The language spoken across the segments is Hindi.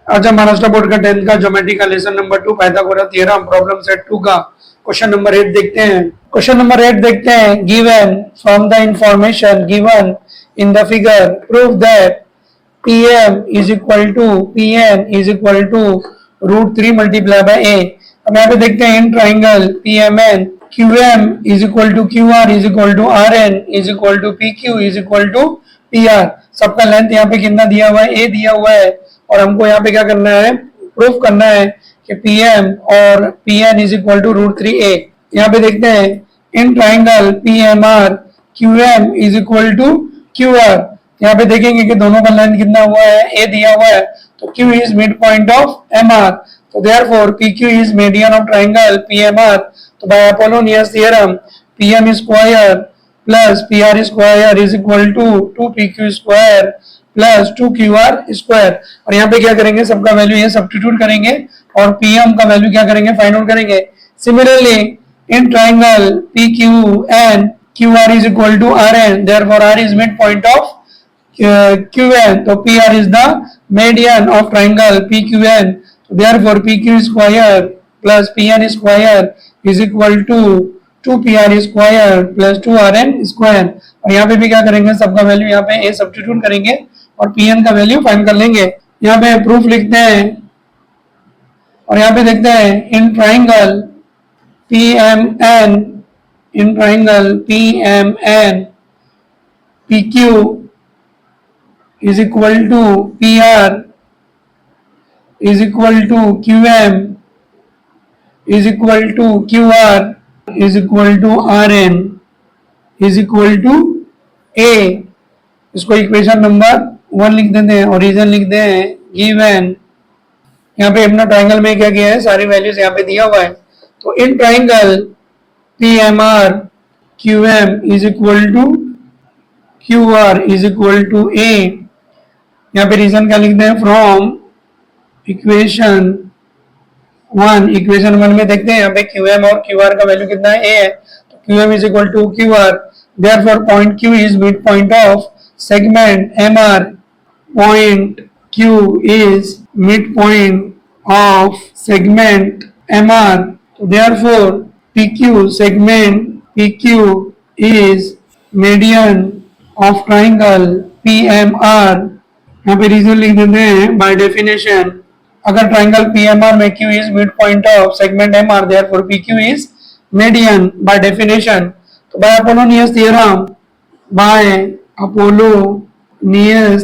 अच्छा, महाराष्ट्र बोर्ड का 10th का ज्योमेट्री का lesson number 2 Pythagoras theorem problem set 2 का क्वेश्चन नंबर 8 देखते हैं। क्वेश्चन नंबर 8 देखते हैं। Given from the information given in the figure prove that PM is equal to PN is equal to √3 multiplied by A। अब यहाँ पे देखते हैं in triangle PMN QM is equal to QR is equal to RN is equal to PQ is equal to PR। सबका लेंथ यहाँ पे कितना दिया हुआ है, A दिया हुआ है, और हमको यहाँ पे क्या करना है, प्रूफ करना है कि PM और PN is equal to √3A। यहाँ पे देखते हैं in triangle PMR QM is equal to QR। यहाँ पे देखेंगे कि दोनों का लेंथ कितना हुआ है, A दिया हुआ है, तो Q is mid point of MR, तो therefore PQ is median of triangle PMR। तो by Apollonius theorem PM square plus PR square is equal to 2PQ square plus 2QR square. और यहाँ पे क्या करेंगे, सबका वैल्यू ये सब्स्टिट्यूट करेंगे और PM का वैल्यू क्या करेंगे, फाइंड आउट करेंगे। Similarly in triangle PQN QR is equal to RN, therefore R is midpoint of QN, तो PR is the median of triangle PQN, so therefore PQ square plus PN square is equal to 2PR square plus 2RN square। और यहाँ पे भी क्या करेंगे, सबका वैल्यू यहाँ पे A सब्स्टिट्यूट करेंगे और PN का वैल्यू फाइंड कर लेंगे। यहाँ पे प्रूफ लिखते हैं और यहाँ पे देखते हैं in triangle PMN PQ is equal to PR is equal to QM is equal to QR is equal to RN is equal to A। इसको इक्वेशन नंबर 1 लिख देते हैं और रीजन लिख देते हैं गिवन। यहाँ पे अपना ट्राइंगल में क्या किया है, सारी वैल्यूज यहाँ पे दिया हुआ है। तो in triangle PMR QM is equal to QR is equal to A। यहाँ पे रीजन क्या लिखते हैं, फ्रॉम इक्वेशन 1 में देखते हैं यहाँ पे QM और QR का वैल्यू कितना है, A है, तो QM is equal to QR, therefore point Q is midpoint of segment MR, point Q is midpoint of segment MR, so therefore PQ segment PQ is median of triangle PMR। यहाँ पे रीजन लिख देते हैं बाय डेफिनेशन, अगर ट्राइंगल PMR में Q is midpoint of segment MR, therefore PQ is median by definition। तो बाय अपोलोनियस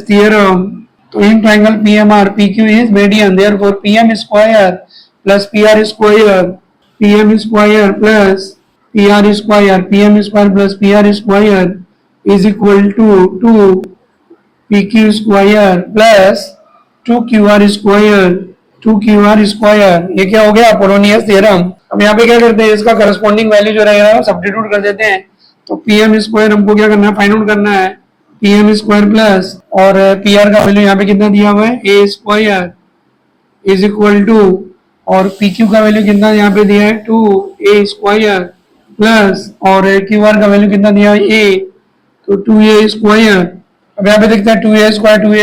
थ्योरम तो in triangle PMR PQ is median, therefore PM square plus PR square PM square plus PR square PM square plus PR square is equal to 2PQ square plus 2QR square. ये क्या हो गया, अपोलोनियस थ्योरम। अब यहाँ पे क्या करते हैं, इसका करस्पॉन्डिंग वैल्यू जो रहेगा सब्स्टिट्यूट कर देते हैं। तो PM स्क्वायर हमको क्या करना है, फाइंड आउट करना है, PM स्क्वायर प्लस और PR का वैल्यू यहाँ पे कितना दिया हुआ है, A square is equal to, और PQ का वैल्यू कितना यहाँ पे दिया है 2A स्क्वायर प्लस और QR का वैल्यू कितना दिया है A, तो 2A स्क्वायर। अब यहाँ पे देखते हैं 2A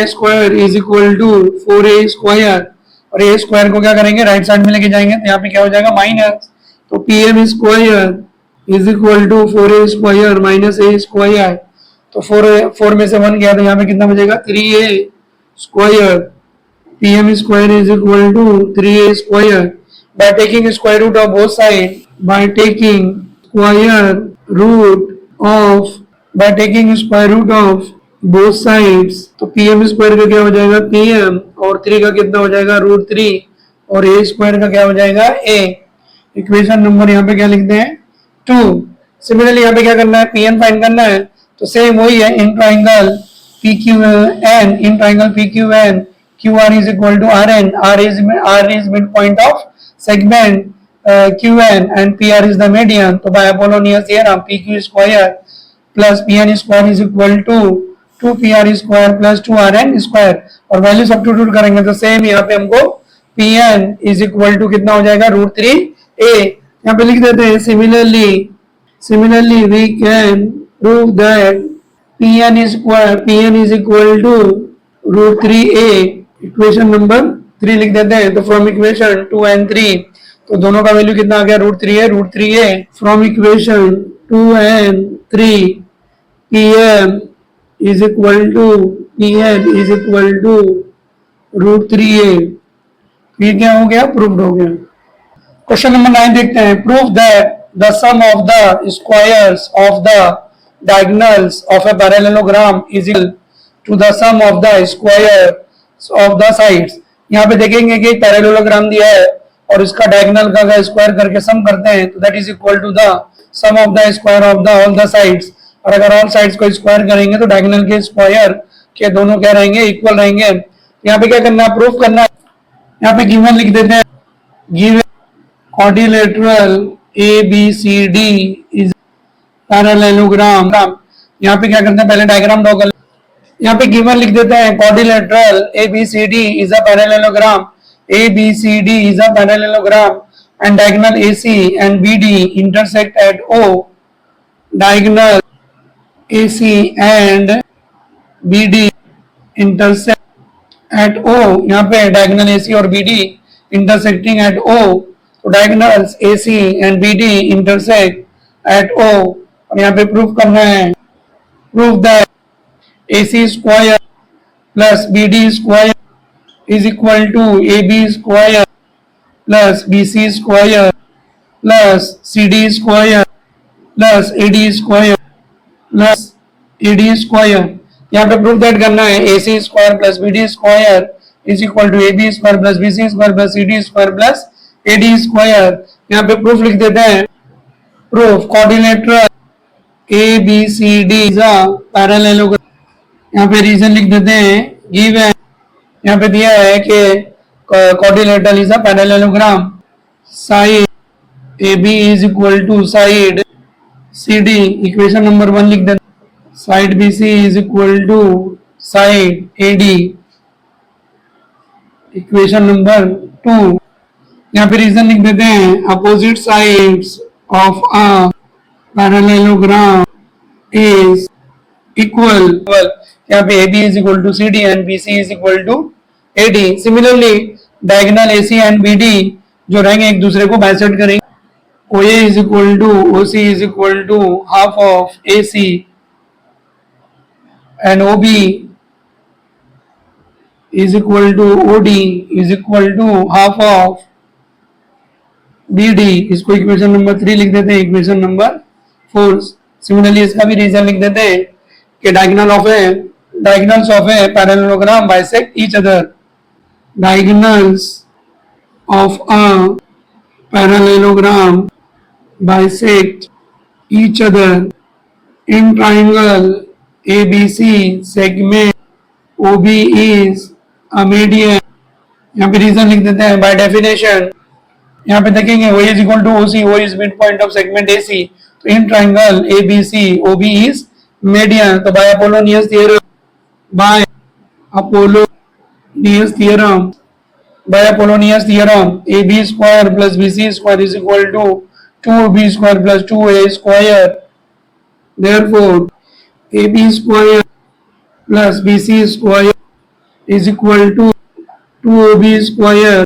square is equal to 4A square, और A स्क्वायर को क्या करेंगे, राइट साइड में लेके जाएंगे, तो यहाँ पे क्या हो जाएगा माइनस, तो PM square is equal to 4A square minus A square, तो 4 में से 1 गया तो यहाँ पे कितना बचेगा 3A square. PM square is equal to 3A square by taking square root of both side, by taking square root of both sides, तो PM स्क्वायर का क्या हो जाएगा PM और 3 का कितना हो जाएगा √3 और A स्क्वायर का क्या हो जाएगा A। इक्वेशन नंबर यहाँ पे क्या लिखते हैं 2। सिमिलरली यहाँ पे क्या करना है, PN फाइंड करना है, तो सेम वही है in triangle PQN QR is equal to RN, R is midpoint of segment QN and PR is the median, तो by Apollonius theorem PQ square plus PN square is equal to 2PR square plus 2RN square, और वैल्यू सब्स्टिट्यूट करेंगे तो सेम यहाँ पे हमको PN is equal to कितना हो जाएगा √3A। यहाँ पे लिख देते हैं similarly we can prove that PN is equal to √3A, equation number 3 लिख देते हैं। तो फ्रॉम इक्वेशन 2 and 3, तो दोनों का वैल्यू कितना आ गया, √3 है, √3 है। From equation 2 and 3 pm is equal to √3 है। ये क्या हो गया, प्रूव्ड हो गया। क्वेश्चन नंबर 9 देखते हैं। Prove that the sum of the squares of the diagonals of a parallelogram is equal to the sum of the squares of the sides. यहाँ पे देखेंगे कि एक पैरेललोग्राम दिया है और इसका डायगोनल का स्क्वायर करके सम करते हैं, तो that is equal to the sum of the square of the all the sides. और अगर ऑल साइड्स को स्क्वायर करेंगे तो डायगोनल के स्क्वायर के दोनों क्या रहेंगे, इक्वल रहेंगे। यहाँ पे क्या करना है, प्रूफ करना है। यहाँ पे गिवन लिख देते हैं, given quadrilateral ABCD is parallelogram। यहाँ पे क्या करते हैं, पहले डायग्राम ड्रॉ कर। यहाँ पे गिवन लिख देते हैं, quadrilateral ABCD is a parallelogram। ABCD is a parallelogram and diagonal AC and BD intersect at O। diagonal AC and BD intersect at O। यहाँ पे diagonal AC और BD intersecting at O, तो diagonals AC and BD intersect at O। और यहाँ पे प्रूफ करना है, proof that AC square plus BD square is equal to AB square plus BC square plus CD square plus AD square plus AD square. यहाँ पे प्रूफ दैट करना है, AC square plus BD square is equal to AB square plus BC square plus CD square plus AD square. यहाँ पे प्रूफ लिख देते हैं, proof quadrilateral ABCD is a parallelogram। यहाँ पे रीजन लिख देते हैं, गिवन यहाँ पे दिया है कि quadrilateral is a parallelogram, side AB is equal to side CD। Equation number 1 लिख देते हैं, side BC is equal to side AD। Equation number 2, यहाँ पे रीजन लिख देते हैं, opposite sides of a parallelogram is equal. यहाँ पे AB is equal to CD and BC is equal to AD। Similarly diagonal AC and BD जो रहेंगे एक दूसरे को बाइसेक्ट करेंगे। OA is equal to OC is equal to half of AC and OB is equal to OD is equal to half of BD। इसको इक्वेशन नंबर 3 लिख देते हैं, इक्वेशन नंबर 4। सिमिलरली इसका भी रीजन लिख देते हैं कि diagonals of a parallelogram bisect each other। diagonals of a parallelogram bisect each other in triangle ABC segment OB is a median। यहाँ पे रीजन लिख देते हैं, बाय डेफिनेशन यहाँ पे देखेंगे O is equal to OC, O is midpoint of segment AC, तो in triangle ABC OB is median। तो by Apollonius theorem AB square plus BC square is equal to 2OB square plus 2A square. Therefore AB square plus BC square is equal to 2OB square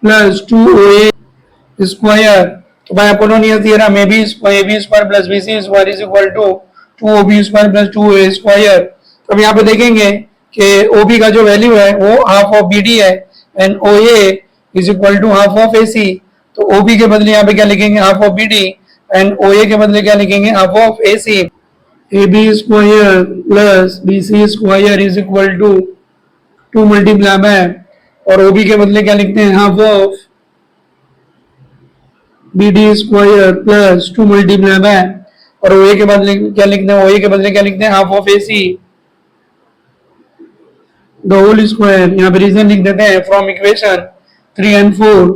plus 2OA square. तो by Apollonius theorem AB square plus BC square is equal to 2OB square plus 2A square. तो अब यहाँ पे देखेंगे कि OB का जो वैल्यू है वो हाफ ऑफ BD है and OA is equal to half of AC। तो OB के बदले यहाँ पे क्या लिखेंगे, half of BD and OA के बदले क्या लिखेंगे, half of AC। AB square plus BC square is equal to 2 multiply by, और OB के बदले क्या लिखते हैं, half of BD square plus 2 multiply by, और OA के बदले क्या लिखते हैं, OA के बदले क्या लिखते हैं, half of AC the whole square. यहाँ पे रीजन लिख देते हैं, from equation 3 and 4,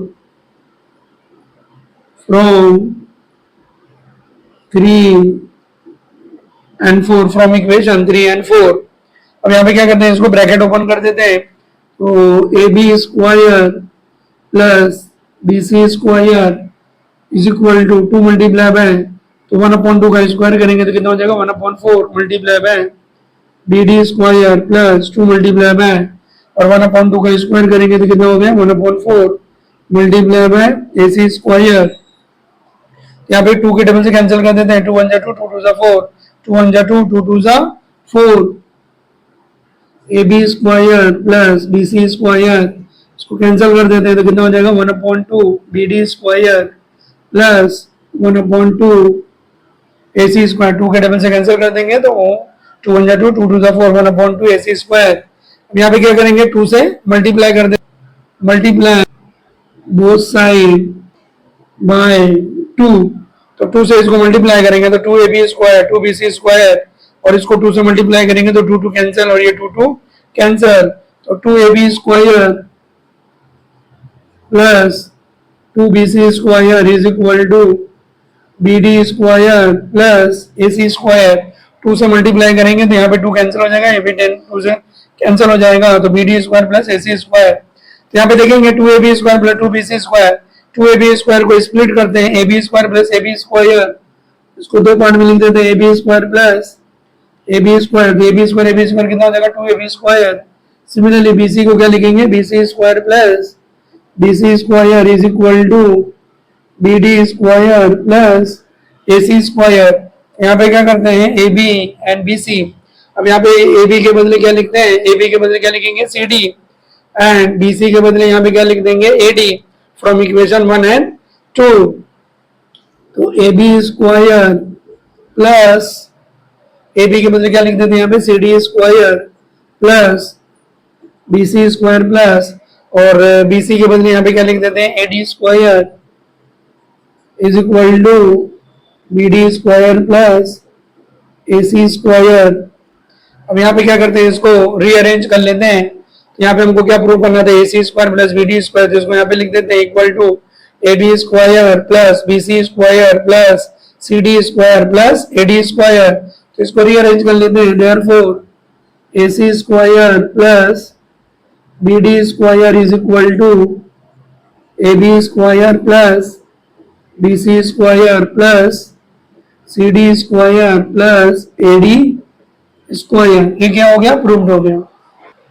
from 3 and 4, from equation 3 and 4। अब यहाँ पे क्या करते हैं, इसको ब्रैकेट ओपन कर देते हैं, तो AB square plus BC square is equal to 2 multiply by, तो 1/2 का स्क्वायर करेंगे तो कितना हो जाएगा, 1/4 multiply by BD square plus 2 multiply by और 1/2 का स्क्वायर करेंगे तो कितना हो गया 1/4 मल्टीप्लाई बाय AC स्क्वायर। यहाँ पे 2 के टेबल से कैंसिल कर देते हैं, 2 1 जा 2, 2 2 जा 4, 2 1 जा 2, 2 2 जा 4, AB square plus BC square, इसको कैंसिल कर देते हैं तो कितना हो जाएगा 1/2 BD square plus 1/2 AC square. 2 के टेबल से कैंसिल कर देंगे तो 2 1 जा 2, 2 2 जा 4, 1/2 AC स्क्वायर। अब यहाँ पे क्या करेंगे 2 से मल्टीप्लाई कर देंगे, मल्टीप्लाई बोथ साइड बाय 2, तो 2 से इसको मल्टीप्लाई करेंगे तो 2AB स्क्वायर 2BC स्क्वायर, और इसको 2 से मल्टीप्लाई करेंगे तो 2 2 कैंसिल और ये 2 2 कैंसिल, तो 2AB square plus 2BC square is equal to BD square plus AC square. 2 से मल्टीप्लाई करेंगे तो यहाँ पे 2 कैंसिल हो जाएगा, ये भी 10 2 से कैंसिल हो जाएगा, तो BD square plus AC square. तो यहाँ पे देखेंगे 2AB square plus 2BC square, 2AB square को स्प्लिट करते हैं, AB square plus AB square, इसको दो पार्ट में लिख देते हैं, AB square plus AB square, AB square कितना हो जाएगा 2AB स्क्वायर। सिमिलरली BC को क्या लिखेंगे BC square plus BC square is equal to BD square plus AC square. यहाँ पे क्या करते हैं AB एंड BC, अब यहाँ पे AB के बदले क्या लिखते हैं, AB के बदले क्या लिखेंगे CD एंड BC के बदले यहाँ पे क्या लिख देंगे AD फ्रॉम इक्वेशन 1 एंड 2। तो AB स्क्वायर प्लस AB के बदले क्या लिख देते हैं यहाँ पे CD square plus BC square plus, और BC के बदले यहाँ पे क्या लिख देते हैं AD square is equal to BD square plus AC square. अब यहाँ पे क्या करते हैं इसको रीअरेंज कर लेते हैं, तो यहाँ पे हमको क्या प्रूव करना था AC square plus BD square, जिसको यहाँ पे लिख देते हैं equal to AB square plus BC square plus CD square plus AD square. तो इसको रीअरेंज कर लेते हैं, therefore AC square plus BD square is equal to AB square plus BC square plus CD square plus AD square. ये क्या हो गया प्रूव्ड हो गया।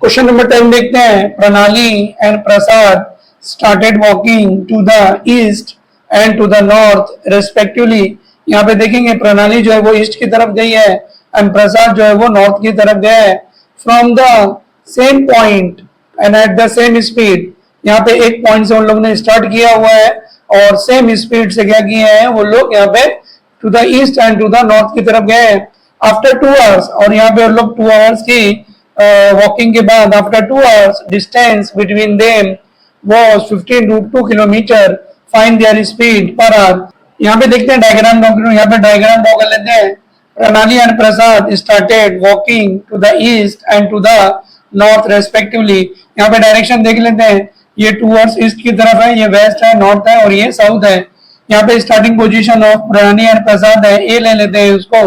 क्वेश्चन नंबर 10 देखते हैं, Pranali and Prasad started walking to the east and to the north respectively. यहाँ पे देखेंगे प्रणाली जो है वो ईस्ट की तरफ गई है एंड प्रसाद जो है वो नॉर्थ की तरफ गया है, from the same point and at the same speed. यहाँ पे एक पॉइंट से उन लोगों ने स्टार्ट किया हुआ है और सेम स्पीड से क्या किए हैं वो लोग यहाँ पे to the east and to the north की तरफ गए हैं आफ्टर 2 आवर्स। और यहाँ पे उन लोग 2 आवर्स की वॉकिंग के बाद after 2 hours distance between them was 15.2 kilometre, find their speed per hour. यहाँ पे देखते हैं डायग्राम ड्रॉ करो, यहाँ पे डायग्राम ड्रॉ कर लेते हैं। Pranali and Prasad started walking to the east and to the north respectively. यहाँ पे डायरेक्शन देख लेते हैं, ये टूवर्ड्स ईस्ट की तरफ है, ये वेस्ट है, नॉर्थ है और ये साउथ है। यहाँ पे starting position of Pranali and प्रसाद है, ए ले लेते हैं उसको,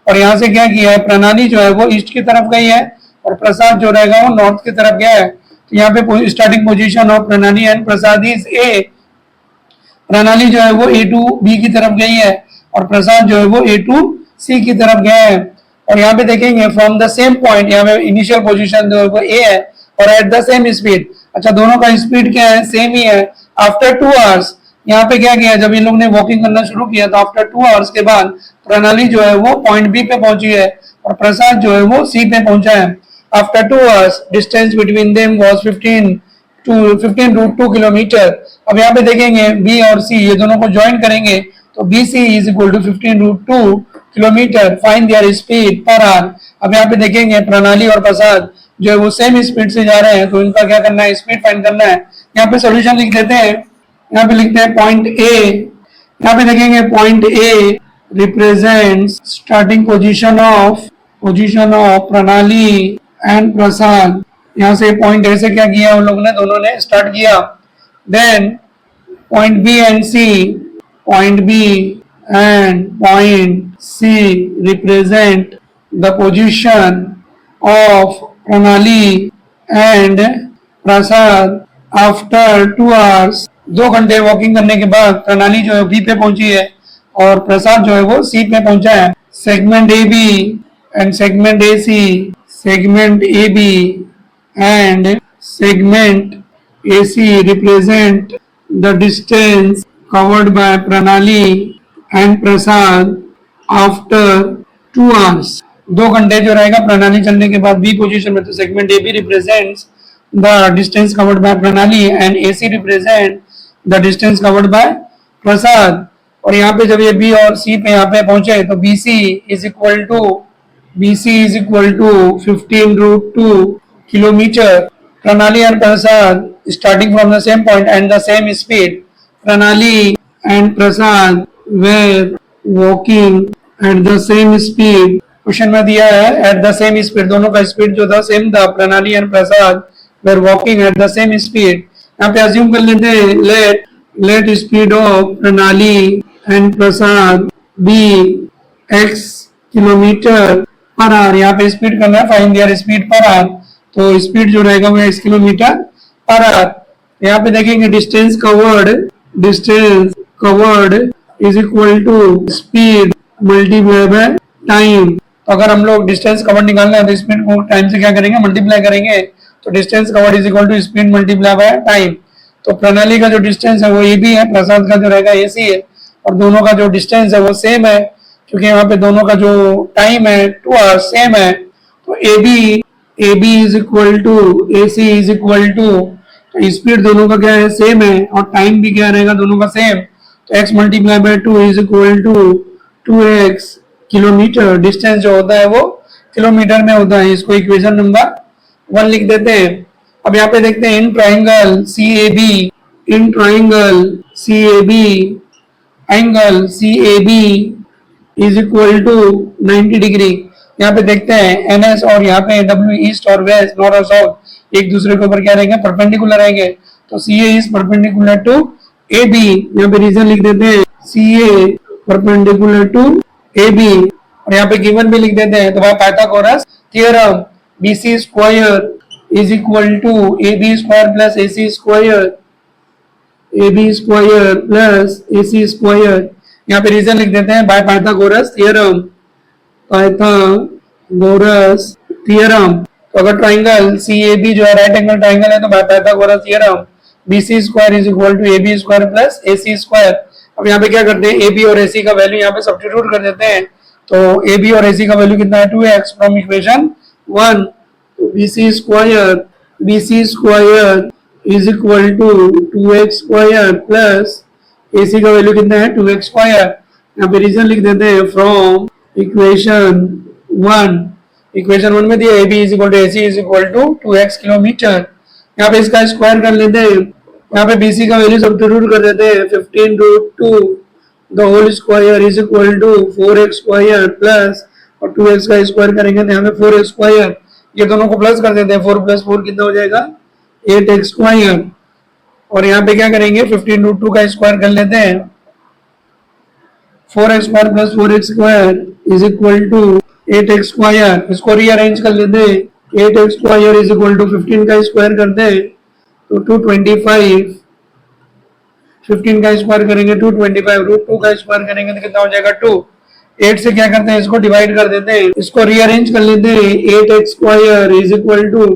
और यहाँ से क्या किया है प्रणाली जो है वो ईस्ट की तरफ गई है और प्रसाद जो रहेगा वो नॉर्थ की तरफ गया है। तो यहाँ पे starting position of Pranali and Prasad is a. प्रणाली जो है वो A to B की तरफ गई है और प्रसाद जो है वो A to C की तरफ गया है। और यहाँ पे देखेंगे फ्रॉम द सेम पॉइंट, यहाँ पे इनिशियल पोजीशन जो है वो A है और एट द सेम स्पीड। अच्छा दोनों का स्पीड क्या है सेम ही है। आफ्टर 2 आवर्स यहाँ पे क्या किया, जब इन लोग ने वॉकिंग करना शुरू किया तो आफ्टर 2 आवर्स के बाद प्रणाली जो है वो पॉइंट बी पे पहुंची है और प्रसाद जो है वो सी पे पहुंचा है। After 2 hours distance between them was 15.2 kilometre. अब यहाँ पे देखेंगे बी और सी ये दोनों को ज्वाइन करेंगे तो B C is equal to 15.2 kilometre, find their speed per hour. अब यहाँ पे देखेंगे प्रणाली और प्रसाद जो है वो सेम स्पीड से जा रहे हैं तो इनका क्या करना है स्पीड फाइंड करना है। यहाँ पे सोल्यूशन लिख देते हैं, यहाँ पे लिखते हैं पॉइंट ए। यहाँ पे देखेंगे point A represents starting position of Pranali and प्रसाद। यहाँ से पॉइंट ए से क्या किया उन लोगों ने दोनों ने स्टार्ट किया। Then point B and C, point B and point C represent the position of Pranali and Prasad after 2 hours. 2 घंटे वॉकिंग करने के बाद प्रणाली जो है बी पे पहुंची है और प्रसाद जो है वो सी पे पहुंचा है। Segment A B and segment A C, segment A B and segment AC represent the distance covered by Pranali and Prasad after 2 hours. 2 घंटे जो रहेगा प्रणाली चलने के बाद बी पोजीशन में, तो segment A B represents the distance covered by Pranali and A C represent the distance covered by Prasad. और यहाँ पे जब ये बी और सी पे यहाँ पे पहुंचे तो B C is equal to 15√2 kilometer. Pranali and Prasad starting from the same point and the same speed. Pranali and Prasad were walking at the same speed. Question में दिया है at the same speed, दोनों का स्पीड जो था सेम था। प्रणाली and Prasad were walking at the same speed. यहाँ पे अज्यूम कर लेते हैं let speed of Pranali and Prasad be x kilometre per hour. यहाँ पे स्पीड करना है, find their speed per our, तो स्पीड जो रहेगा वो x किलोमीटर पर आवर। यहाँ पे देखेंगे distance covered is equal to speed multiply by time. तो अगर हम लोग डिस्टेंस कवर्ड निकालना है तो स्पीड को टाइम से क्या करेंगे, मल्टीप्लाई करेंगे। तो distance covered is equal to speed multiply by time. तो प्रणाली का जो डिस्टेंस है वो ए बी है, प्रसाद का जो रहेगा ए सी है, और दोनों का जो डिस्टेंस है वो सेम है, क्योंकि यहाँ पे दोनों का जो टाइम है 2 आवर्स सेम है। तो A B is equal to A C is equal to, तो स्पीड दोनों का क्या है, सेम है, और टाइम भी क्या रहेगा, दोनों का सेम। तो x multiply by 2 is equal to 2x kilometre. Distance जो होता है वो किलोमीटर में होता है। इसको इक्वेशन नंबर 1 लिख देते हैं। अब यहाँ पे देखते हैं in triangle CAB is equal to 90 degree. यहाँ पे देखते हैं NS और यहाँ पे W ईस्ट और वेस्ट, नॉर्थ और साउथ एक दूसरे के ऊपर क्या रहेंगे, परपेंडिकुलर रहेंगे। तो CA is perpendicular to AB। यहाँ पे रीजन लिख देते हैं CA परपेंडिकुलर टू AB, और यहाँ पे गिवन भी लिख देते हैं। तो भाई Pythagoras theorem BC square is equal to AB square plus AC square. यहाँ पे रीजन लिख देते हैं बाय पाइथागोरस थ्योरम। तो अगर ट्राइंगल CAB जो है राइट एंगल ट्राइंगल है तो by Pythagoras theorem BC square is equal to AB square plus AC square. अब यहाँ पे क्या करते हैं, AB और AC का वैल्यू यहाँ पे सब्स्टिट्यूट कर देते हैं। तो AB और AC का वैल्यू कितना है, 2x फ्रॉम इक्वेशन 1। तो BC square is equal to 2x square plus AC का वैल्यू कितना है, 2x स्क्वायर। यहाँ पे रीजन लिख देते हैं फ्रॉम इक्वेशन 1 में दिया AB is equal to AC is equal to 2x kilometre. यहाँ पे इसका स्क्वायर कर लेते हैं। यहाँ पे BC का वैल्यू सब्स्टिट्यूट कर देते हैं 15√2 the whole square is equal to 4x square plus, और 2x का स्क्वायर करेंगे तो यहाँ पे 4x स्क्वायर, ये दोनों को प्लस कर देते हैं। 4 प्लस 4 कितना हो जाएगा, 8x स्क्वायर। और यहाँ पे क्या करेंगे, 15√2 का स्क्वायर कर लेते हैं। 4x square plus 4x square is equal to 8x square. इसको रीअरेंज कर लेते हैं। 8x square is equal to 15 का स्क्वायर करते हैं तो 225। 15 का स्क्वायर करेंगे 225, √2 का स्क्वायर करेंगे तो कितना हो जाएगा 2। 8 से क्या करते हैं, इसको डिवाइड कर देते हैं। इसको रीअरेंज कर लेते हैं। 8x square is equal to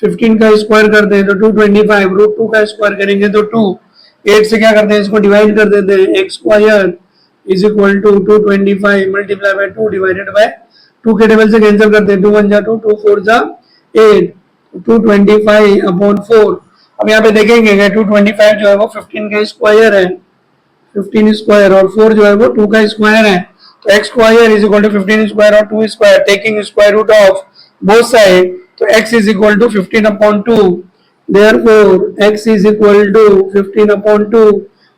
15 का स्क्वायर करते हैं तो 225, √2 का स्क्वायर करेंगे तो 2। 8 से क्या करते हैं, इसको डिवाइड कर देते हैं। x square is equal to 225 multiply by 2 divided by 2 के टेबल से कैंसिल करते हैं। 2 1 जा 2, 2 4 जा 8, 225 अपॉन 4। अब यहाँ पे देखेंगे 225 जो है वो 15 का स्क्वायर है, 15 स्क्वायर, और 4 जो है वो 2 का स्क्वायर है। तो x square is equal to 15 square और 2 square, taking square root of both side, तो x is equal to 15 upon 2। Therefore x is equal to 15 upon 2।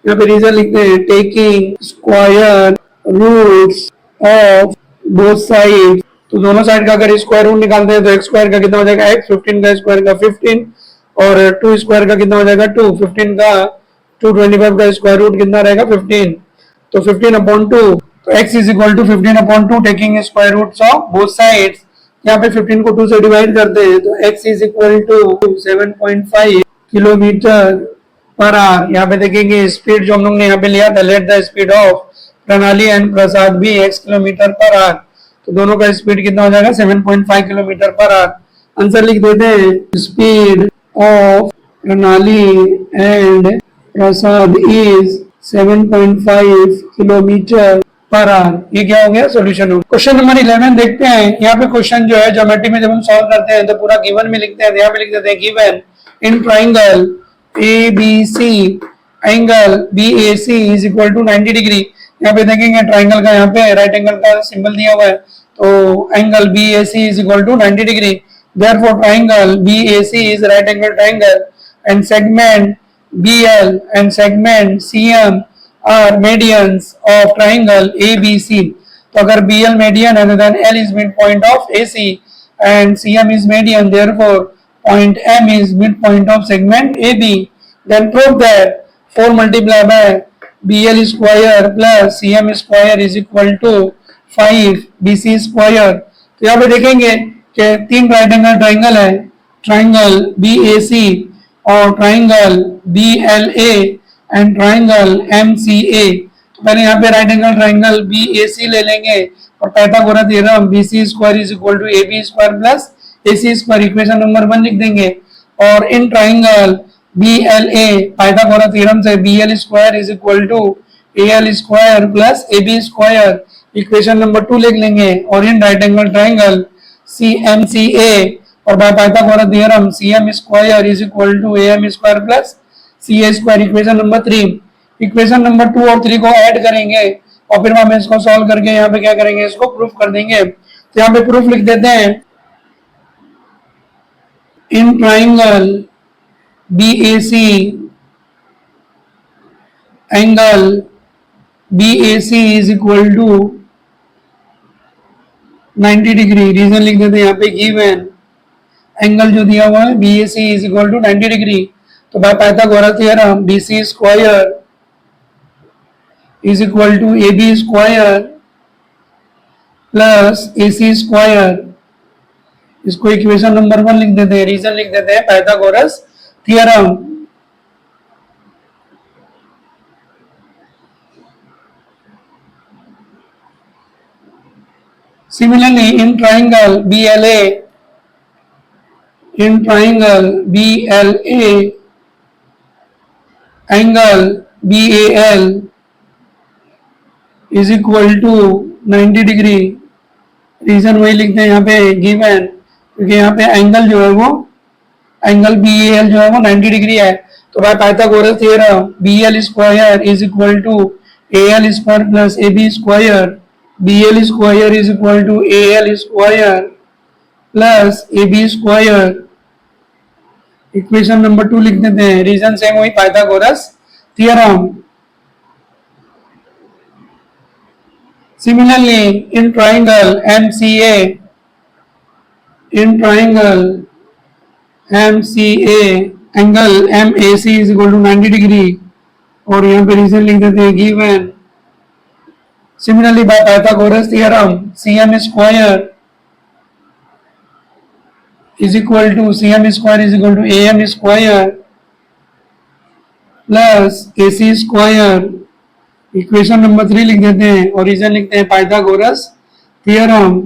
यहाँ पे रीजन लिखते हैं taking square roots of both side. तो दोनों साइड का अगर स्क्वायर रूट निकालते हैं तो x स्क्वायर का कितना हो जाएगा x, 15 का स्क्वायर का 15, और 2 स्क्वायर का कितना हो जाएगा 2, 15 का 225 का स्क्वायर रूट कितना रहेगा 15, तो 15 अपॉन 2। तो x is equal to 15 upon 2 taking square roots of both sides. यहाँ पे 15 को 2 से डिवाइड करते हैं तो x is equal to 7.5 kilometre per hour. यहाँ पे देखेंगे स्पीड जो हम लोग ने यहाँ पे लिया था, let the speed of Pranali and प्रसाद भी x किलोमीटर पर आवर। तो दोनों का स्पीड कितना हो जाएगा 7.5 किलोमीटर पर आवर। आंसर लिख देते हैं speed of Pranali and Prasad is 7.5 kilometre per our. ये क्या हो गया? सोल्यूशन हो। क्वेश्चन नंबर 11 देखते हैं। यहाँ पे क्वेश्चन जो है ज्योमेट्री में जब हम सॉल्व करते हैं तो पूरा गिवन में लिखते हैं, यहाँ पे लिख देते हैं given in triangle A B C angle B A C is equal to 90 degree. यहाँ पे देखेंगे ट्राइंगल का यहाँ पे राइट एंगल का सिंबल दिया हुआ है, तो angle B A C is equal to 90 degree. Therefore, triangle BAC is right angle triangle and segment BL and segment CM are medians of triangle ABC. तो अगर BL median है then L is midpoint of AC and CM is median, therefore point M is midpoint of segment AB. Then prove that 4 multiplied by BL square plus CM square is equal to 5 BC square. तो यहाँ पे देखेंगे कि 3 राइट एंगल ट्राइंगल है, ट्राइंगल बी ए सी और triangle B L A and triangle M C A. तो पहले यहाँ पे right angle triangle B A C ले लेंगे और Pythagoras theorem B C square is equal to A B square plus A C square equation number 1 लिख देंगे। और in triangle B L A Pythagoras theorem से B L square is equal to A L square plus A B square equation number 2 लिख लेंगे। और in right angle triangle CMCA और by Pythagoras theorem CM square is equal to AM square plus CA square equation number 3। Equation number 2 और 3 को ऐड करेंगे और फिर हम इसको सॉल्व करके यहाँ पे क्या करेंगे, इसको प्रूफ कर देंगे। तो यहाँ पे प्रूफ लिख देते हैं in triangle BAC angle BAC is equal to 90 degree. Reason लिख देते हैं यहाँ पे गिवन एंगल जो दिया हुआ है BAC is equal to 90 degree. तो by Pythagoras theorem BC square is equal to AB square plus AC square, इसको इक्वेशन नंबर 1 लिख देते हैं। रीजन लिख देते हैं Pythagoras theorem. Similarly, in triangle BLA angle BAL is equal to 90 degree. Reason वही लिखते हैं यहाँ पे गिवन, क्योंकि यहाँ पे एंगल जो है वो एंगल BAL जो है वो 90 डिग्री है। तो by Pythagoras theorem BL square is equal to AL square plus AB square, BL square is equal to AL square plus AB square equation number 2 लिख देते हैं। रीजन सेम वही Pythagoras theorem. Similarly in triangle MCA angle MAC is equal to 90 degree और यहाँ पे रीजन लिख देते हैं given. Similarly, by Pythagoras theorem, CM square is equal to AM square plus AC square equation number 3 लिख देते हैं और रीजन लिखते हैं Pythagoras theorem.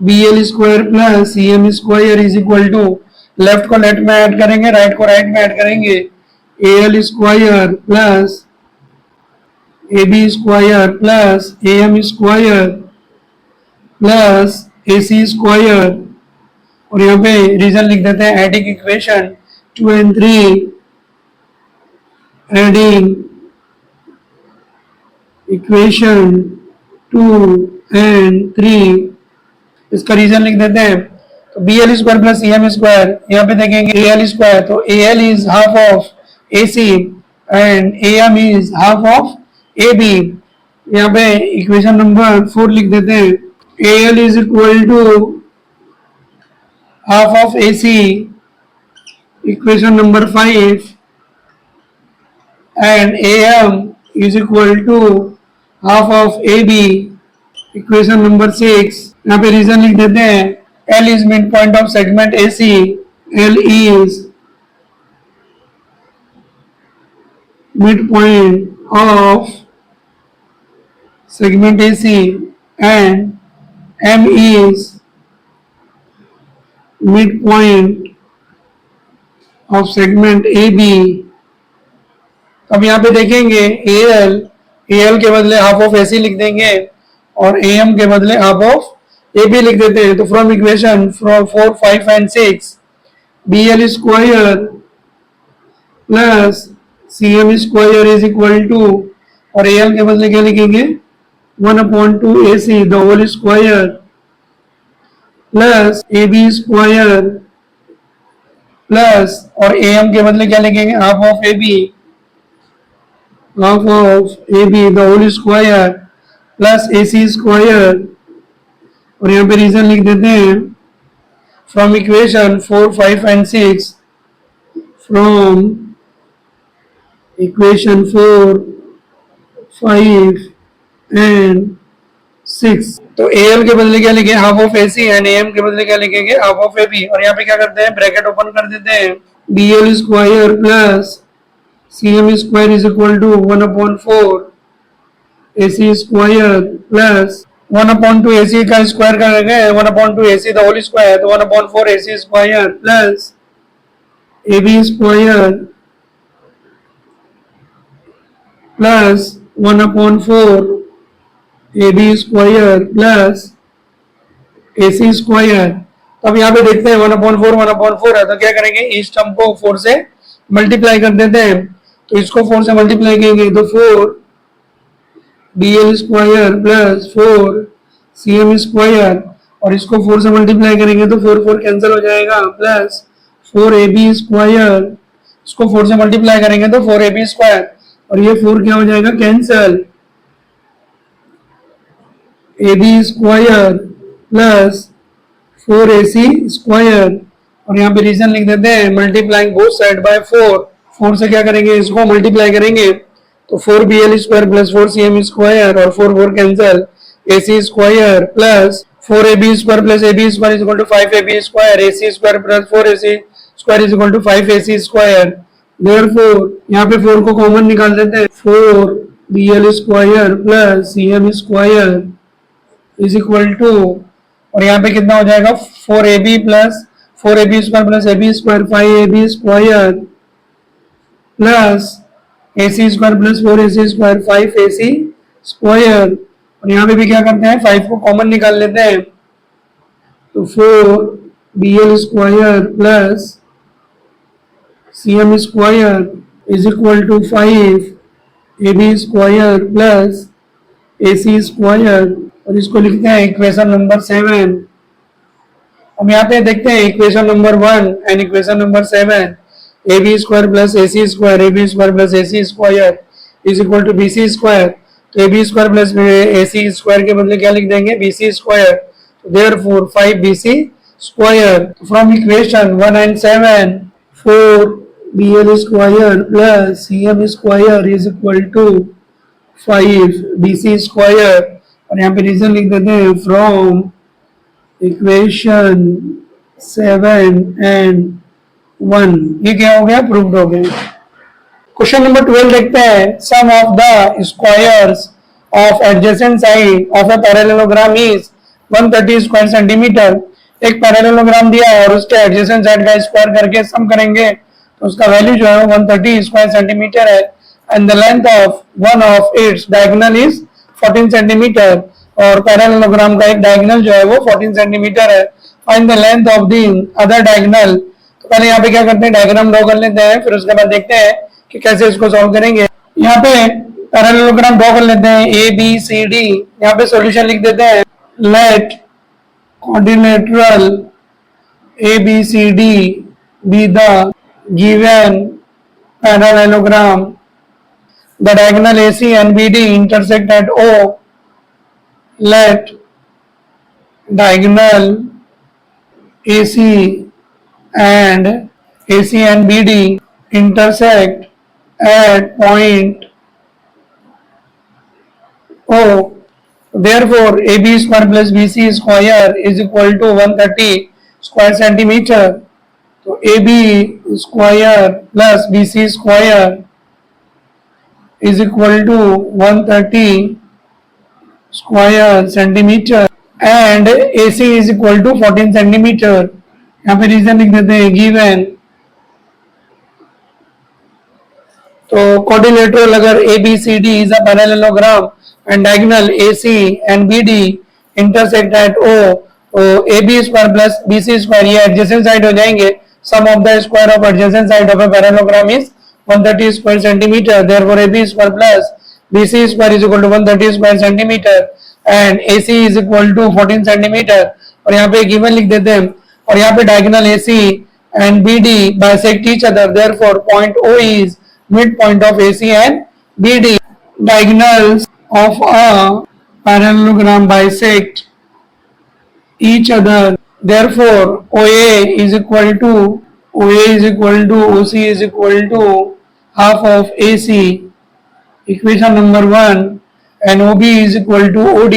BL square plus CM square is equal to, left को लेफ्ट में ऐड करेंगे, राइट को राइट में ऐड करेंगे, AL square plus AB square plus AM square plus AC square और यहाँ पे रीजन लिख देते हैं adding equation 2 and 3, adding equation 2 and 3, इसका रीजन लिख देते हैं। तो BL square plus CM square, यहाँ पे देखेंगे AL स्क्वायर, तो AL is half of AC and AM is half of AB। यहाँ पे इक्वेशन नंबर 4 लिख देते हैं AL is equal to half of AC equation number 5 and AM is equal to half of AB equation number 6। यहाँ पे रीजन लिख देते हैं L is midpoint of segment AC, L is midpoint of segment AC and M is midpoint of segment AB। अब यहाँ पे देखेंगे AL के बदले हाफ ऑफ AC लिख देंगे और AM के बदले हाफ ऑफ AB लिख देते हैं। तो from equation from 4, 5 and 6 BL square plus CM square is equal to, और AL के बदले क्या लिखेंगे 1/2 AC the whole square plus AB square plus, और AM के बदले क्या लिखेंगे half of AB the whole square plus AC square, और यहाँ पे रीजन लिख देते हैं from equation 4, 5 and 6 from equation 4, 5 and 6। तो AL के बदले क्या लिखे half of AC and AM के बदले क्या लिखेंगे हाफ ऑफ AB, और यहाँ पे क्या करते हैं ब्रैकेट ओपन कर देते हैं BL square plus CM square is equal to 1/4 AC square plus 1/2 AC का स्क्वायर करेंगे 1/2 AC द होल स्क्वायर, तो 1/4 AC square plus AB square plus 1/4 AB square plus AC square. तो अब यहाँ पे देखते हैं 1/4 है, तो क्या करेंगे इस टर्म को 4 से मल्टीप्लाई कर देते हैं। तो इसको 4 से मल्टीप्लाई करेंगे तो 4 BL square plus 4 CM square, और इसको 4 से मल्टीप्लाई करेंगे तो 4 कैंसिल हो जाएगा प्लस 4 AB स्क्वायर, इसको 4 से मल्टीप्लाई करेंगे तो 4 AB स्क्वायर, और ये 4 क्या हो जाएगा cancel AB square plus 4 AC square, और यहाँ पे रीजन लिख देते हैं मल्टीप्लाइंग बोथ साइड बाय 4 से क्या करेंगे इसको मल्टीप्लाई करेंगे तो 4 BL square plus 4 CM square, और 4 cancel AC square plus 4 AB square plus AB square is equal to 5 AB square, AC square plus 4 AC square is equal to 5 AC square. Therefore यहाँ पे 4 को कॉमन निकाल देते हैं 4 BL square plus CM square is equal to, और यहाँ पे कितना हो जाएगा 4AB plus 4AB square plus AB square 5AB square plus AC square plus 4AC square 5AC square, और यहाँ पे भी क्या करते हैं 5 को कॉमन निकाल लेते हैं तो 4 BL square plus CM square is equal to 5 AB square plus AC square, और इसको लिखते हैं इक्वेशन नंबर 7। हम यहाँ पे देखते हैं equation number 1 and equation number 7 AB square plus AC square AB square plus AC square is equal to BC square, तो AB square plus AC square के बदले क्या लिख देंगे BC स्क्वायर, तो therefore 5BC square. From equation 1 and 7 4 BL square plus CM square is equal to 5 BC square, और यहाँ पे रीजन लिख देते हैं फ्रॉम इक्वेशन 7 एंड 1। ये क्या हो गया प्रूव्ड हो गया। क्वेश्चन नंबर 12 देखते हैं sum of the squares of adjacent side of a parallelogram is 130 square centimetre. एक पैरेललोग्राम दिया है और उसके एडजेसेंट साइड का स्क्वायर करके सम करेंगे तो उसका वैल्यू जो है 130 स्क्वायर सेंटीमीटर है, and the length of one of its diagonal is 14 centimetre, और पैरेललोग्राम का एक डायगोनल जो है वो 14 सेंटीमीटर है। Find the length of the other diagonal. तो पहले यहाँ पे क्या करते हैं डायग्राम ड्रॉ कर लेते हैं, फिर उसके बाद देखते हैं कि कैसे इसको सॉल्व करेंगे। यहाँ पे पैरेललोग्राम ड्रॉ कर लेते हैं ABCD। यहाँ पे सॉल्यूशन लिख देते हैं late quadrilateral ABCD be the given parallelogram. The diagonal AC and BD intersect at O. Let diagonal AC and BD intersect at point O. Therefore, AB square plus BC square is equal to 130 square centimeter. So AB square plus BC square is equal to 130 square centimeter, and AC is equal to 14 centimeter. यहाँ पे रीजन लिख देते हैं गिवन। तो quadrilateral अगर ABCD is a parallelogram and diagonal AC and BD intersect at O, तो AB square plus BC square ये adjacent side हो जाएंगे। Sum of the square of adjacent side of a parallelogram is 130 square centimeter. Therefore AB square plus BC square is equal to 130 square centimeter and AC is equal to 14 centimeter। और यहाँ पे given लिख देते हैं और यहाँ पे diagonal AC and BD bisect each other. Therefore point O is midpoint of AC and BD. Diagonals of a parallelogram bisect each other. Therefore OA is equal to OC is equal to half of AC. Equation number 1 and OB is equal to OD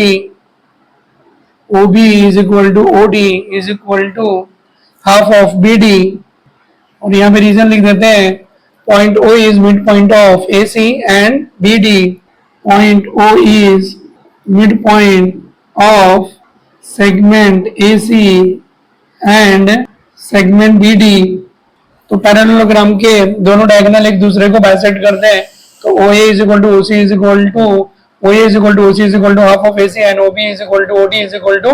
is equal to half of BD। और यहाँ पे रीजन लिख देते हैं point O is midpoint of AC and BD. Point O is midpoint of segment AC and segment BD। तो पैरेललोग्राम के दोनों डायगोनल एक दूसरे को बाइसेक्ट करते हैं तो OA is equal to OC is equal to half of AC and OB is equal to OD is equal to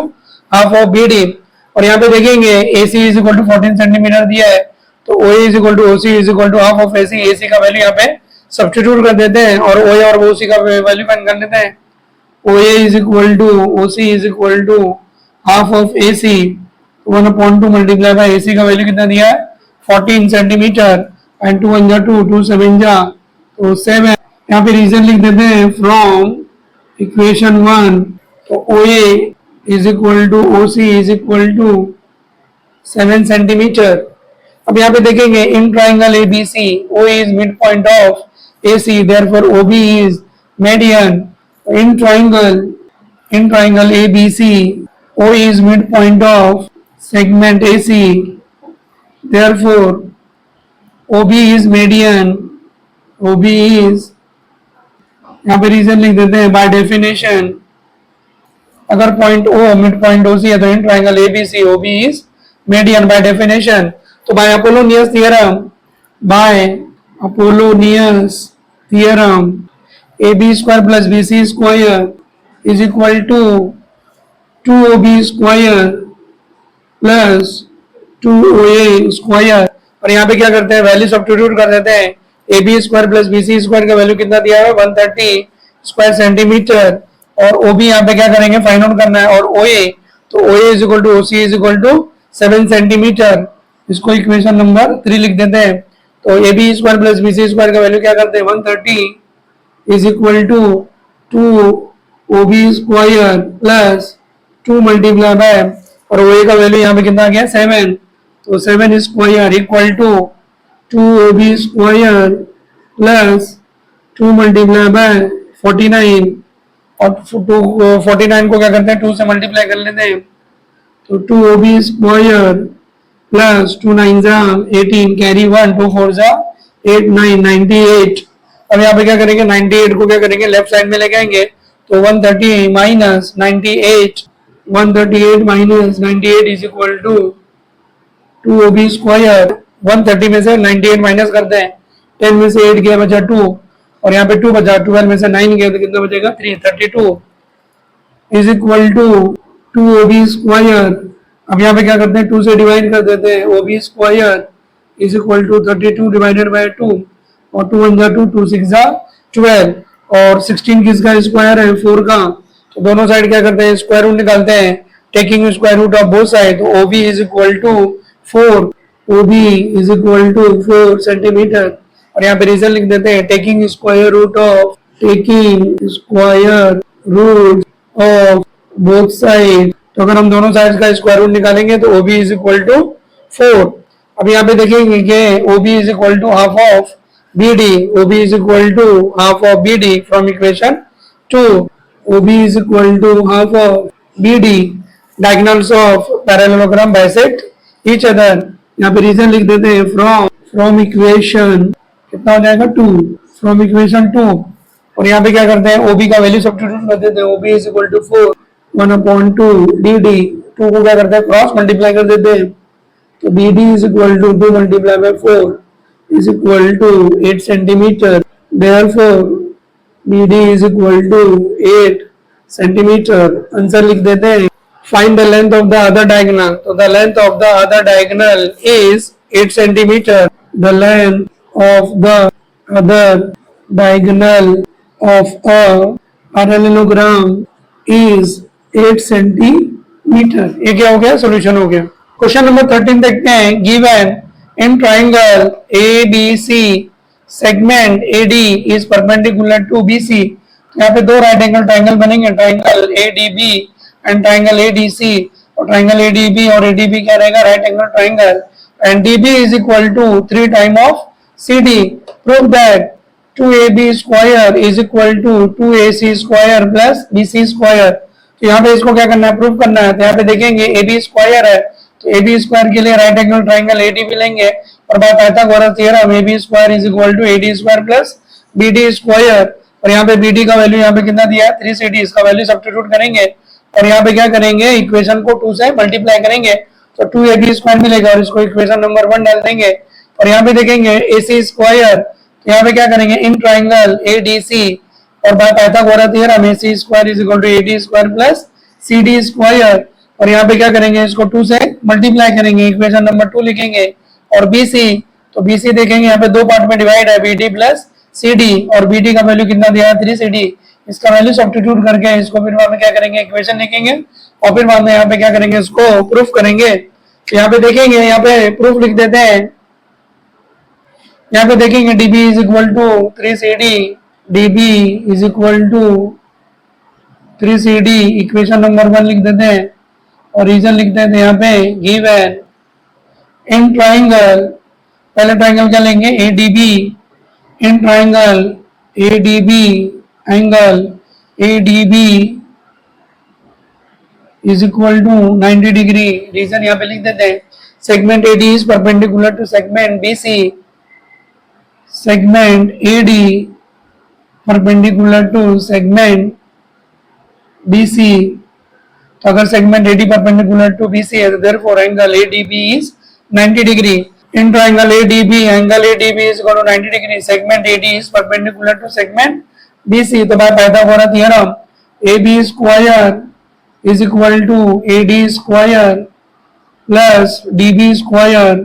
half of BD। और यहाँ पे देखेंगे AC is equal to 14 centimetre दिया है तो OA is equal to OC is equal to half of AC। AC का वैल्यू यहाँ पे सब्स्टिट्यूट कर देते हैं और OA और OC का वैल्यू फाइंड कर लेते हैं। OA is equal to OC is equal to half of AC 1/2 multiply by AC का वैल्यू कितना दिया है 14 सेंटीमीटर एंड 2 1 जा 2 2 7 जा तो 7। यहाँ पे रीजन लिख देते हैं फ्रॉम इक्वेशन 1 तो OA is equal to OC is equal to 7 centimetre. अब यहाँ पे देखेंगे इन triangle ABC O is midpoint of AC therefore OB is median। in triangle ABC O is midpoint of segment AC therefore OB is median। OB is यहाँ पे रीजन लिख देते हैं बाय डेफिनेशन अगर point O mid point OC है तो in triangle ABC OB is median by definition. तो by Apollonius theorem AB square plus BC square is equal to 2OB square plus 2OA square. और यहाँ पे क्या करते हैं वैल्यू सब्स्टिट्यूट कर देते हैं AB square plus BC square का वैल्यू कितना दिया है 130 स्क्वायर सेंटीमीटर और OB यहाँ पे क्या करेंगे फाइंड आउट करना है और OA तो OA is equal to OC is equal to 7 centimetre. इसको इक्वेशन नंबर 3 लिख देते हैं तो AB square plus BC square का वैल्यू क्या करते हैं 130 is equal to 2OB square plus 2 multiply by और OA का वैल्यू यहाँ पे कितना आ गया 7 तो 7 square equal to 2OB square plus 2 multiply by 49 और 49 को क्या करते हैं 2 से मल्टीप्लाई कर लेते हैं तो 2OB स्क्वायर प्लस 2 9 जा 18 कैरी 1 2 4 जा 8 9 98। अब यहाँ पे क्या करेंगे 98 को क्या करेंगे लेफ्ट साइड में लेके आएंगे तो 130 minus 98 is equal to 2OB square 130 में से 98 माइनस करते हैं 10 में से 8 गया बचा 2 और यहाँ पे 2 बचा 12 में से 9 गया तो कितना बचेगा 332 is equal to 2OB square. अब यहाँ पे क्या करते हैं 2 से डिवाइड कर देते हैं OB square is equal to 32 divided by 2 और 2 1 जा 2 2 6 जा 12 और 16 किसका स्क्वायर है 4 का तो दोनों साइड क्या करते हैं स्क्वायर रूट निकालते हैं taking square root of both side तो OB is equal to 4 centimetre और यहाँ पे रीजन लिख देते हैं taking square root of both side. तो अगर हम दोनों साइड का स्क्वायर रूट निकालेंगे तो OB इज इक्वल टू 4। अब यहाँ पे देखेंगे कि OB is equal to half of BD from equation 2 OB is equal to half of BD diagonals of parallelogram bisect each other। यहाँ पे रीजन लिख देते हैं फ्रॉम इक्वेशन कितना हो जाएगा 2 फ्रॉम इक्वेशन 2 और यहाँ पे क्या करते हैं OB का वैल्यू सब्स्टिट्यूट कर देते हैं OB is equal to 4 1/2 BD 2 को क्या करते हैं क्रॉस मल्टीप्लाई कर देते हैं तो B D is equal to 2 multiply by 4 is equal to 8 centimetre, therefore B D is equal to 8 centimetre. Answer लिख देते हैं। Find the length of the other diagonal, तो the length of the other diagonal is 8 centimetre. The length of the other diagonal of a parallelogram is 8 centimetre. ये क्या हो गया? सॉल्यूशन हो गया। क्वेश्चन नंबर 13 देखते हैं। Given in triangle ABC segment AD is perpendicular to BC। यहाँ पे दो राइट एंगल ट्राइंगल बनेंगे, triangle ADB and triangle ADC। और ट्राइंगल ADB और ADB क्या रहेगा? Right angle triangle. And DB is equal to 3 time of CD। Prove that 2AB square is equal to 2AC square plus BC square. तो यहाँ पे इसको क्या करना है? प्रूव करना है। तो यहाँ पे देखेंगे AB स्क्वायर है, तो AB स्क्वायर के लिए राइट एंगल ट्राइंगल ADB लेंगे और by Pythagoras theorem AB square is equal to AD square plus BD square. और यहाँ पे BD का वैल्यू यहाँ पे कितना दिया है? 3CD। इसका वैल्यू सब्स्टिट्यूट करेंगे और यहाँ पे क्या करेंगे? इक्वेशन को 2 से मल्टीप्लाई करेंगे तो 2AB स्क्वायर मिलेगा और इसको इक्वेशन नंबर 1 डाल देंगे। और यहाँ पे देखेंगे AC स्क्वायर, यहाँ पे क्या करेंगे? इन ट्राइंगल ADC और by Pythagoras theorem AC square is equal to AD square plus CD square. और यहाँ पे क्या करेंगे? इसको 2 से मल्टीप्लाई करेंगे, इक्वेशन नंबर 2 लिखेंगे। और BC, तो BC देखेंगे यहाँ पे दो पार्ट में डिवाइड है, BD प्लस CD। और BD का वैल्यू कितना दिया है? 3CD। इसका वैल्यू सब्स्टिट्यूट करके इसको फिर बाद में क्या करेंगे? इक्वेशन लिखेंगे और फिर बाद में यहाँ पे क्या करेंगे? इसको प्रूफ करेंगे। यहाँ पे देखेंगे, यहाँ पे प्रूफ लिख देते हैं। यहाँ पे देखेंगे dB is equal to 3CD, dB is equal to 3CD। Equation number 1 लिख देते हैं और रीजन लिख देते हैं। यहाँ पे गिवन इन ट्राइंगल, पहले ट्राइंगल क्या लेंगे? ADB। In triangle ADB angle ADB is equal to 90 degree. Reason यहाँ पे लिख देते हैं। Segment AD is perpendicular to segment BC। segment AD perpendicular to segment BC। तो अगर segment AD perpendicular to BC है तो therefore angle ADB is 90 degree। In triangle ADB, angle ADB is equal to 90 degree। Segment AD is perpendicular to segment BC। तो by Pythagoras theorem AB square is equal to AD square plus DB square।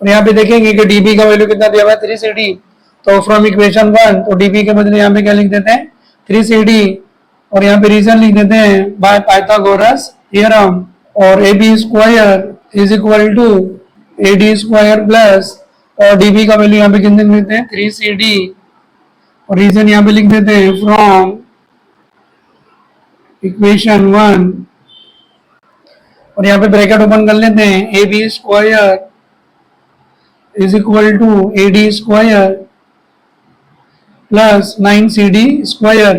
और यहाँ पे देखेंगे कि dB का वैल्यू कितना दिया हुआ है? 3CD। तो फ्रॉम इक्वेशन 1 तो dB के बदले यहाँ पे क्या लिख देते हैं? 3CD। और यहाँ पे रीजन लिख देते हैं बाय पाइथागोरस थ्योरम। और AB square is equal to AD square plus, और dB का वैल्यू यहाँ पे कितने लिखते हैं? 3CD। और रीजन यहाँ पे लिख देते हैं फ्रॉम इक्वेशन 1। और यहाँ पे ब्रैकेट ओपन कर लेते हैं। AB square is equal to AD square plus 9CD square।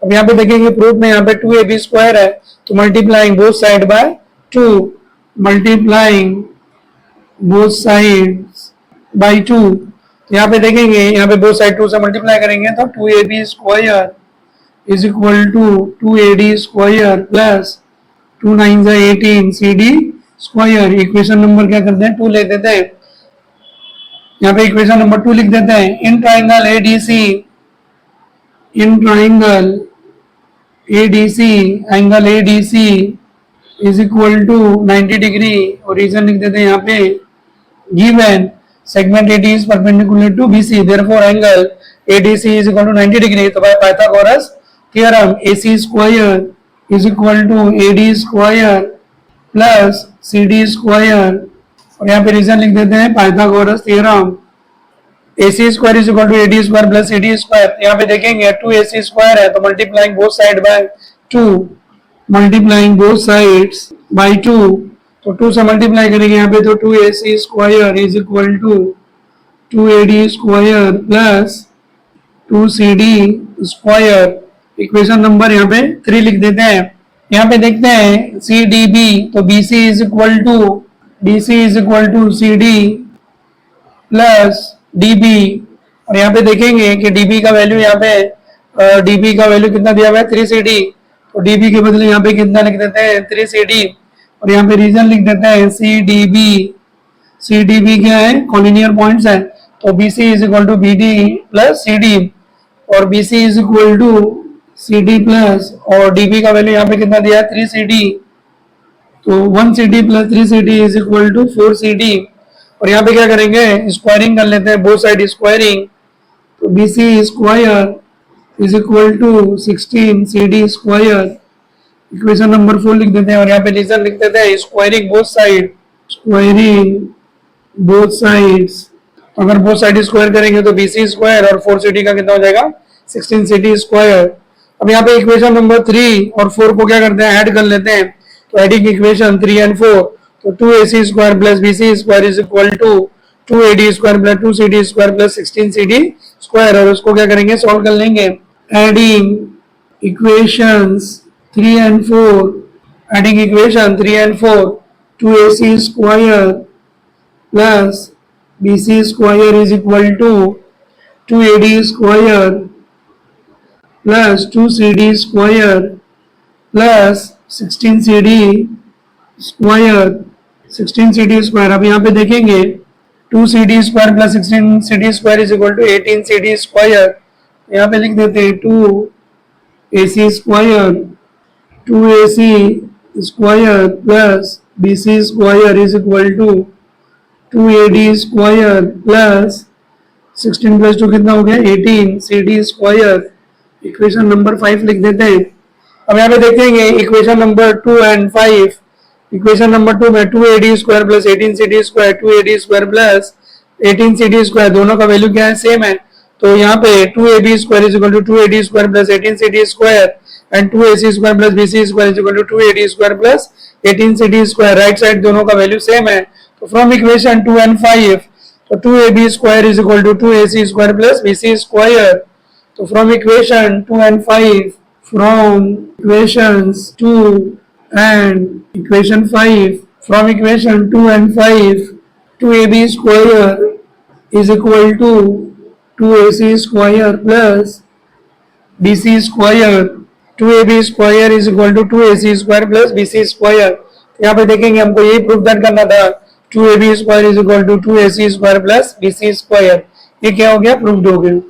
अब यहाँ पे देखेंगे प्रूफ में यहाँ पे 2AB square है तो multiplying both side bye 2, multiplying both sides by 2। तो यहाँ पे देखेंगे, यहाँ पे बोथ साइड 2 से मल्टीप्लाई करेंगे तो 2AB square is equal to 2AD square plus 2 9 18 CD square। Equation number क्या करते हैं? 2 ले देते हैं। यहाँ पे इक्वेशन नंबर 2 लिख देते हैं। In triangle ADC, in triangle ADC angle ADC is equal to 90 degree. और रीजन लिख देते हैं यहाँ पे given segment AD is perpendicular to BC, therefore angle ADC is equal to 90 degree. तो by Pythagoras theorem AC square is equal to AD square plus CD square. और यहाँ पे रीजन लिख देते हैं Pythagoras theorem. AC square is equal to AD square plus CD square. यहाँ पे देखेंगे 2AC स्क्वायर है तो multiplying both side bye 2, multiplying both sides by 2। तो 2 से मल्टीप्लाई करेंगे यहाँ पे तो 2AC square is equal to 2AD square plus 2CD square. Equation number यहाँ पे 3 लिख देते हैं। यहाँ पे देखते हैं CDB, तो BC is equal to CD plus DB। और यहाँ पे देखेंगे कि DB का वैल्यू यहाँ पे DB का वैल्यू कितना दिया हुआ है? 3CD। तो DB के बदले यहाँ पे कितना लिख देते हैं? 3CD। और यहाँ पे रीजन लिख देते हैं C D B. C D B क्या है, कॉलिनियर पॉइंट्स है, तो B C is equal to B D plus C D, और B C is equal to C D plus, और डी बी का वैल्यू यहाँ पे कितना दिया है 3 सी डी, तो 1 C D plus 3 C D is equal to 4 C D. और यहाँ पे क्या करेंगे, स्क्वायरिंग कर लेते हैं, बोथ साइड स्क्वायरिंग, तो B C square is equal to 16 C D square. Equation number 4 लिख देते हैं और यहाँ पे रीजन लिख देते हैं squaring both side, squaring both sides. अगर बोथ साइड स्क्वायर करेंगे तो बी सी स्क्वायर और 4 सी डी का कितना हो जाएगा 16 सी डी स्क्वायर। अब यहाँ पे इक्वेशन नंबर 3 और 4 को क्या करते हैं, ऐड कर लेते हैं, तो एडिंग इक्वेशन 3 एंड 4, तो 2ac square plus bc square is equal to 2ad square plus 2cd square plus 16cd square, और उसको क्या करेंगे, सॉल्व कर लेंगे। Adding equations 3 and 4, adding equation 3 and 4, 2ac square plus bc square is equal to 2ad square plus 2cd square plus 16cd square, 16cd square. अब यहाँ पे देखेंगे 2cd square plus 16cd square is equal to 18cd square. यहाँ पे लिख देते हैं 2ac square, 2ac square plus bc square is equal to 2ad square plus 16 plus 2 कितना हो गया 18cd स्क्वायर। इक्वेशन नंबर 5 लिख देते हैं। अब यहाँ पे देखेंगे equation number 2 and 5। Equation number 2 में 2ad square plus 18cd square, 2ad square plus 18cd square, दोनों का वैल्यू क्या है, सेम है, तो यहाँ पे 2ab square is equal to 2ad square plus 18cd square and 2ac square plus bc square is equal to 2ad square plus 18cd square. Right side दोनों का वैल्यू सेम है, तो फ्रॉम इक्वेशन 2 एंड 5, तो 2ab square is equal to 2ac square plus bc square. तो from equation 2 and 5, from equations 2 and equation 5, from equation 2 and 5, 2ab square is equal to 2ac square plus bc square, 2ab square is equal to 2ac square plus bc square। यहाँ पे देखेंगे हमको यही प्रूफ दैट करना था, 2ab square is equal to 2ac square plus bc square, ये क्या हो गया, प्रूफ्ड हो गया।